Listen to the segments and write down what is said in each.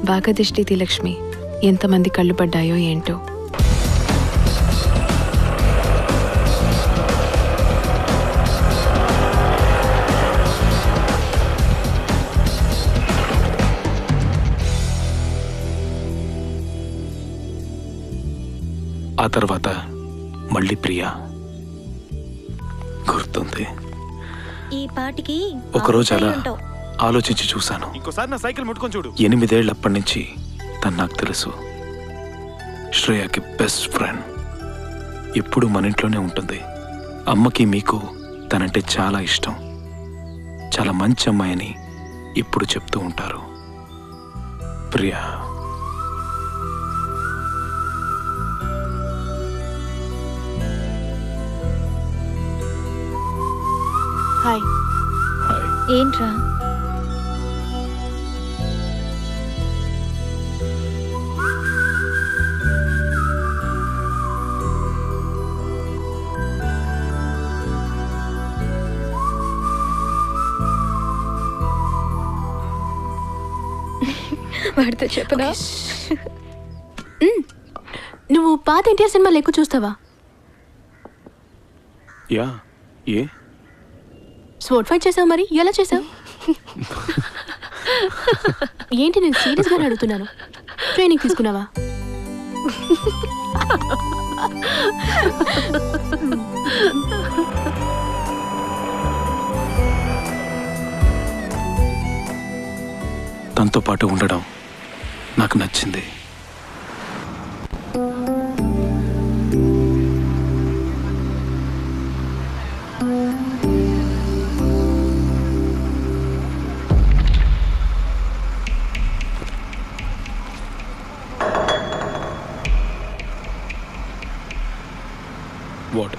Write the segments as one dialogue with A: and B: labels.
A: వాగదిష్టి లక్ష్మి ఎంతమంది కళ్ళు పడ్డాయో ఏంటో.
B: ఆ తర్వాత మళ్ళీ ప్రియా గుర్తుంది.
C: ఈ పాటికి
B: ఒకరోజు అలా ఆలోచించి చూశాను.
D: ఇంకోసారి నా సైకిల్ ముట్టుకొని చూడు.
B: 8 ఏళ్ళప్పటి నుంచి తను నాకు తెలుసు. శ్రేయకి బెస్ట్ ఫ్రెండ్. ఎప్పుడు మన ఇంట్లోనే ఉంటుంది. అమ్మకి మీకు తనంటే చాలా ఇష్టం. చాలా మంచి అమ్మాయిని ఇప్పుడు చెప్తూ ఉంటారు. ప్రియా
A: హాయ్.
B: హాయ్.
C: ఏంట్రా వాడితో చెప్పనా?
A: నువ్వు పాత ఎన్టీఆర్ సినిమాలు ఎక్కువ చూస్తావా?
B: యా. ఏ
A: స్పోర్ట్ ఫైట్ చేసావు, మరి ఎలా చేసావు? ఏంటి, నేను సీరియస్గానే అడుగుతున్నాను. ట్రైనింగ్ తీసుకున్నావా?
B: తనతో పాటు ఉండడం నాకు నచ్చింది. వాట్?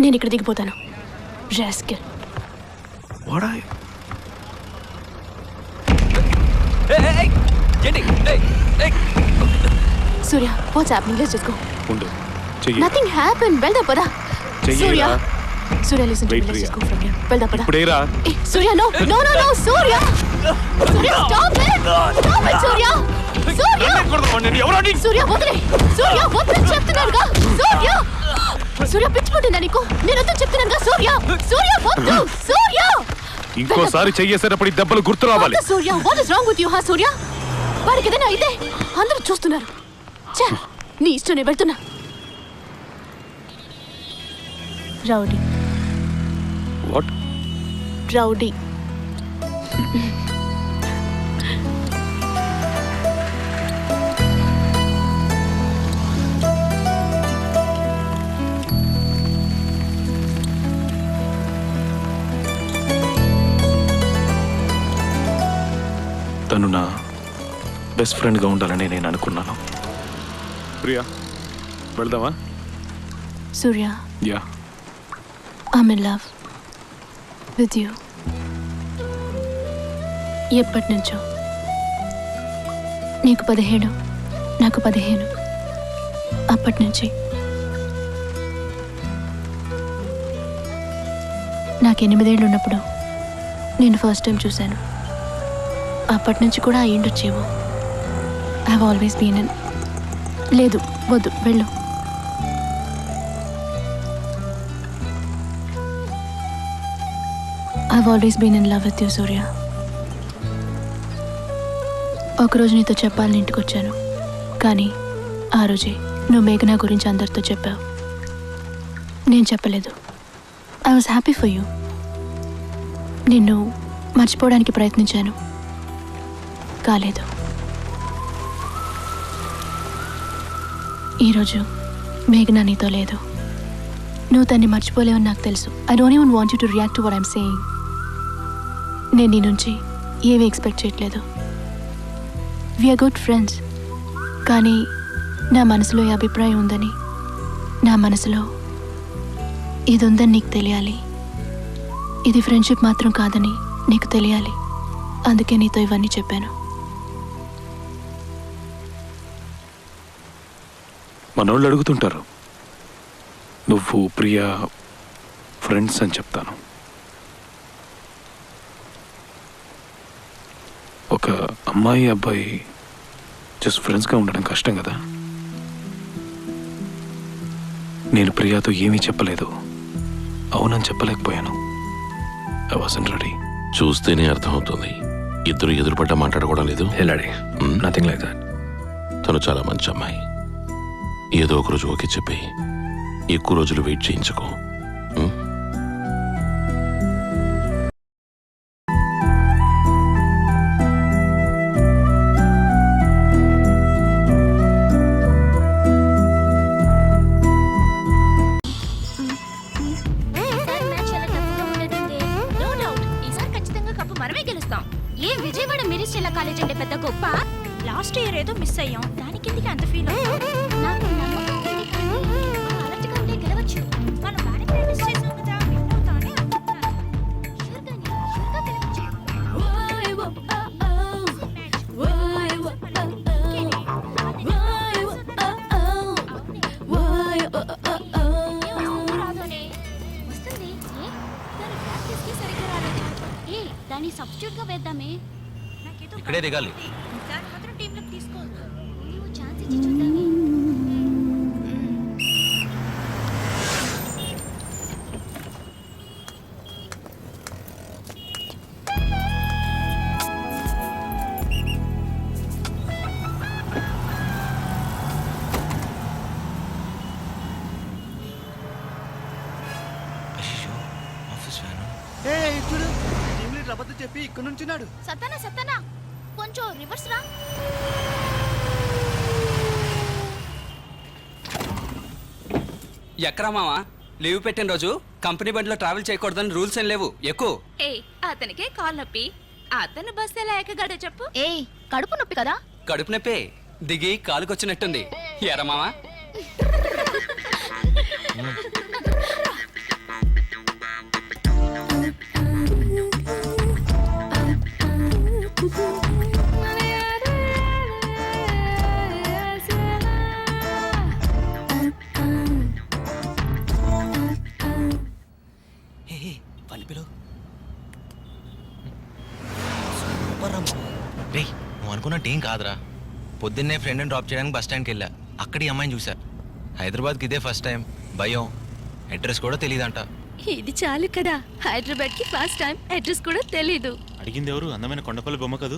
A: నేను ఇక్కడ దిగిపోతాను. Rascal. Surya, what's happening? Let's just go.
B: ఉండు. చెయ్యి.
A: Nothing happen. వెళ్దా పదా. Surya, Surya listen to me. Let's just go from here. వెళ్దా పదా.
B: ఇప్పుడేరా.
A: Surya, no no no no. Surya, Surya, stop it. Stop it Surya. Surya, Surya వదిలే. సూర్య వదిలే చెప్తున్నానుగా. సూర్య, సూర్య పిచ్చి పట్టిందా నీకు? నేను వద్దు చెప్తున్నానుగా. సూర్య, సూర్య వద్దు. సూర్య,
B: ఇంకోసారి చెయ్యేసేటప్పుడు ఈ దెబ్బలు గుర్తు రావాలి.
A: Surya, what is wrong with you? హా సూర్య, వాడికి ఏదైనా అయితే అందరూ చూస్తున్నారు. ఛే, నీ ఇష్టం, నేను వెళ్తున్నా. రౌడీ.
B: వాట్?
A: రౌడీ.
B: తను నా బెస్ట్ ఫ్రెండ్గా ఉండాలని నేను అనుకున్నాను.
D: ప్రియా, వెళ్దామా?
A: Surya,
B: yeah.
A: I'm in love with you. ఎప్పటి నుంచో. నీకు 17, నాకు 15. అప్పటి నుంచి నాకు 8 ఏళ్ళు ఉన్నప్పుడు నేను ఫస్ట్ టైం చూశాను. అప్పటి నుంచి కూడా అయ్యిండొచ్చేమో. I have always been in. లేదు, వద్దు, వెళ్ళు. I have always been in love with you Surya. ఒకరోజు నీతో చెప్పాలని ఇంటికి వచ్చాను, కానీ ఆ రోజే నువ్వు మేఘనా గురించి అందరితో చెప్పావు. నేను చెప్పలేదు. I was happy for you. నిన్ను మర్చిపోవడానికి ప్రయత్నించాను, కాలేదు. ఈరోజు మేఘనా నీతో లేదు. నువ్వు తన్ని మర్చిపోలేవని నాకు తెలుసు. I don't even want you to react to what I'm saying. నేను నీ నుంచి ఏమీ ఎక్స్పెక్ట్ చేయట్లేదు. We're good friends. కానీ నా మనసులో ఈ అభిప్రాయం ఉందని, నా మనసులో ఇది ఉందని నీకు తెలియాలి. ఇది ఫ్రెండ్షిప్ మాత్రం కాదని నీకు తెలియాలి. అందుకే నీతో ఇవన్నీ చెప్పాను.
B: మనోళ్ళు అడుగుతుంటారు, నువ్వు ప్రియా ఫ్రెండ్స్ అని చెప్తాను. ఒక అమ్మాయి అబ్బాయి జస్ట్ ఫ్రెండ్స్గా ఉండడం కష్టం కదా. నేను ప్రియాతో ఏమీ చెప్పలేదు, అవునని చెప్పలేకపోయాను. I wasn't ready.
E: చూస్తేనే అర్థమవుతుంది, ఇద్దరు ఎదురుపడ్డ మాట్లాడుకోవడం లేదు.
B: Daddy, nothing like that.
E: తను చాలా మంచి అమ్మాయి. ఏదో ఒక రోజు ఓకే చెప్పి ఎక్కువ రోజులు వెయిట్ చేయించుకో.
F: ఏ విజయవాడ మిరిస్టెల్లా కాలేజ్ అంటే పెద్ద గొప్ప.
C: లాస్ట్ ఇయర్ ఏదో మిస్ అయ్యాం, దానికి ఎందుకు అంత ఫీల్
F: నాకు నమ్మకం ఉంది కానీ అలర్ట్గా ఉంటే గెలవచ్చు.
C: మనం బాగానే ప్రాక్టీస్ చేసాం కదా, విన్ అవుతానే అనుకుంటున్నాను.
F: షూర్గా గెలవచ్చు. వస్తుంది. దాని ప్రాక్టీస్కి సరిగ్గా రాలేదు. దాన్ని సబ్స్టిట్యూట్గా వేద్దామే.
C: నాకేదో
G: ఇక్కడే దిగాలి.
C: దాని మాత్రం టీంలోకి తీసుకోవద్దు.
F: నువ్వు ఛాన్స్ ఇచ్చి చూద్దామే.
G: అయ్యో, ఆఫీస్ వ్యాను.
H: చూడు టీమ్ లీడర్ అబద్ధం చెప్పి ఇక్కడ నుంచున్నాడు.
F: సత్తనా కొంచెం రివర్స్ రా.
I: ఎక్కరా మావా, లీవ్ పెట్టిన రోజు కంపెనీ బండిలో ట్రావెల్ చేయకూడదని రూల్స్ ఏం లేవు. ఎక్కువ.
C: అతనికే కాల్ నొప్పి, అతను బస్ ఎలా ఎక్కగాడో చెప్పు.
F: కడుపు నొప్పి కదా.
I: కడుపు నొప్పే, దిగి కాలుకొచ్చినట్టుంది. ఎరా మావా.
G: రే, నువ్వు అనుకున్నట్టు ఏం కాదురా. పొద్దున్నే ఫ్రెండ్ని డ్రాప్ చేయడానికి బస్ స్టాండ్కి వెళ్ళా. అక్కడ ఈ అమ్మాయిని చూసా. హైదరాబాద్కి ఇదే ఫస్ట్ టైం. భయం, అడ్రస్ కూడా తెలియదంట.
C: ఇది చాలు కదా, హైదరాబాద్ కి ఫస్ట్ టైం, అడ్రస్ కూడా తెలీదు.
D: అడిగింది ఎవరు? అందమైన కొండపల్లి బొమ్మ కదూ.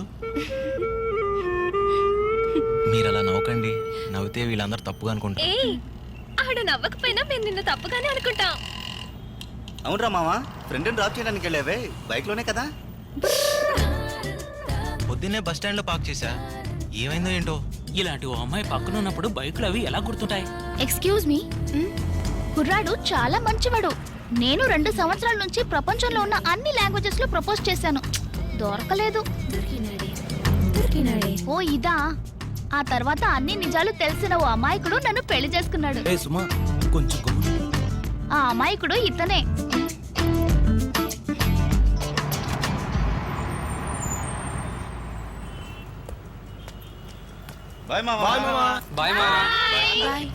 G: మీరు అలా నవ్వకండి, నవ్వితే వీళ్ళందరూ తప్పుగా అనుకుంటారు.
C: ఆడు నవ్వకపోయినా మేము నిన్ను తప్పుగానే అనుకుంటాం.
H: అవునరా మామా, ఫ్రెండ్ని డ్రాప్ చేయడానికి వెళ్ళావే బైక్ లోనే కదా.
G: పొద్దున్నే బస్ స్టాండ్లో పార్క్ చేశా. ఏమైందో ఏంటో.
J: ఇలాంటి ఓ అమ్మాయి పక్కన ఉన్నప్పుడు బైకులు అవి ఎలా గుర్తుంటాయి?
F: ఎక్స్క్యూజ్ మీ, కుర్రాడు చాలా మంచివాడు. నేను 2 సంవత్సరాల నుంచి ప్రపంచంలో ఉన్న అన్ని లాంగ్వేజెస్ లో ప్రపోజ్ చేశాను, దొరకలేదు. ఓ ఇదా. ఆ తర్వాత అన్ని నిజాలు తెలిసిన ఓ అమాయకుడు నన్ను పెళ్లి చేసుకున్నాడు. ఆ అమాయకుడు ఇతనే.
H: బాయ్ మామా.
I: బాయ్ మావా.
A: బాయ్.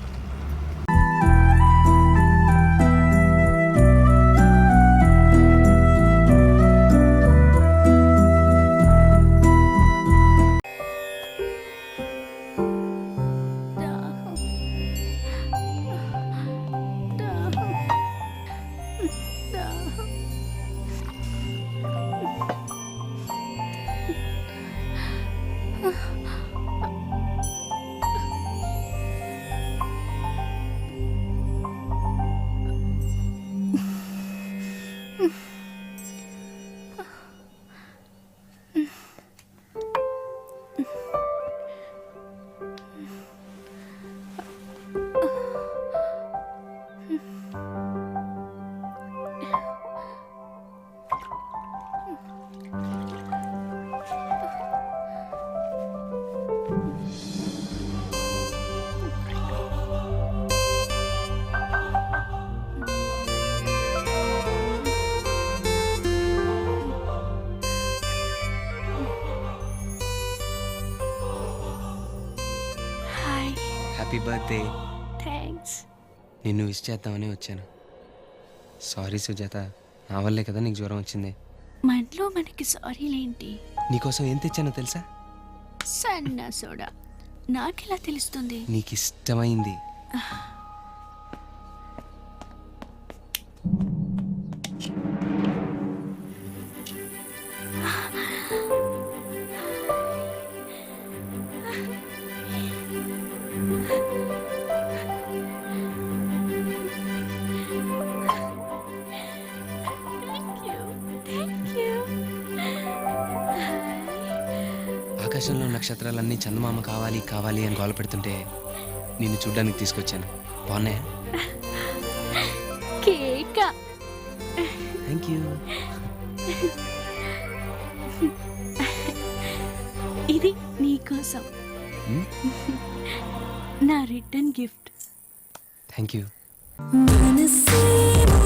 I: Happy birthday.
C: థ్యాంక్స్.
I: నిన్ను విష్ చేద్దామని వచ్చాను. సారీ సుజాత, నా వల్లే కదా నీకు జ్వరం వచ్చింది.
C: మనలో మనకి సారీలేంటి?
I: నీకోసం ఏం తెచ్చానో తెలుసా?
C: సన్న సోడా. నాకెలా తెలుస్తుంది?
I: నీకు ఇష్టమైంది. ఆకాశంలో నక్షత్రాలన్నీ చందమామ కావాలి కావాలి అని గోల పెడుతుంటే నిన్ను చూడ్డానికి తీసుకొచ్చాను. బాగున్నాయా?
C: కేక.
I: Thank you.
C: ఇది నీకోసం. నా రిటర్న్ గిఫ్ట్.
I: Thank you.
C: మనసేమో